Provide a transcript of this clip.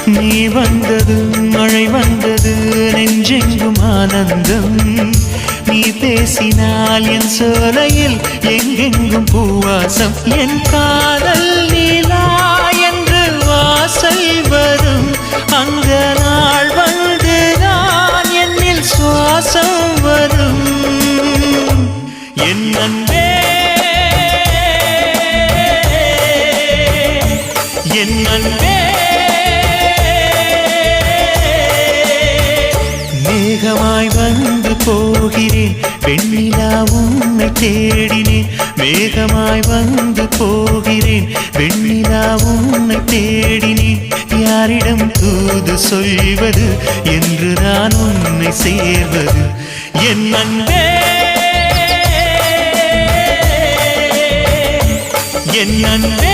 நீ வந்தது மழை வந்தது நெஞ்செங்கும் ஆனந்தம் நீ பேசினால் என் சோலையில் எங்கெங்கும் பூவாசம் என் காதல் நீலா என்று வாசல் வரும் அந்த நாள் வந்து நான் என்னில் சுவாசம் வரும் என் அன்பே என் அன்பே மேகமாய் வந்து போகிறேன் வெண்ணிலா உன்னை தேடினேன் மேகமாய் வந்து போகிறேன் வெண்ணிலா உன்னை தேடினேன் யாரிடம் தூது சொல்வது என்று நான் உன்னை சேர்வது என் அன்பே என் அன்பே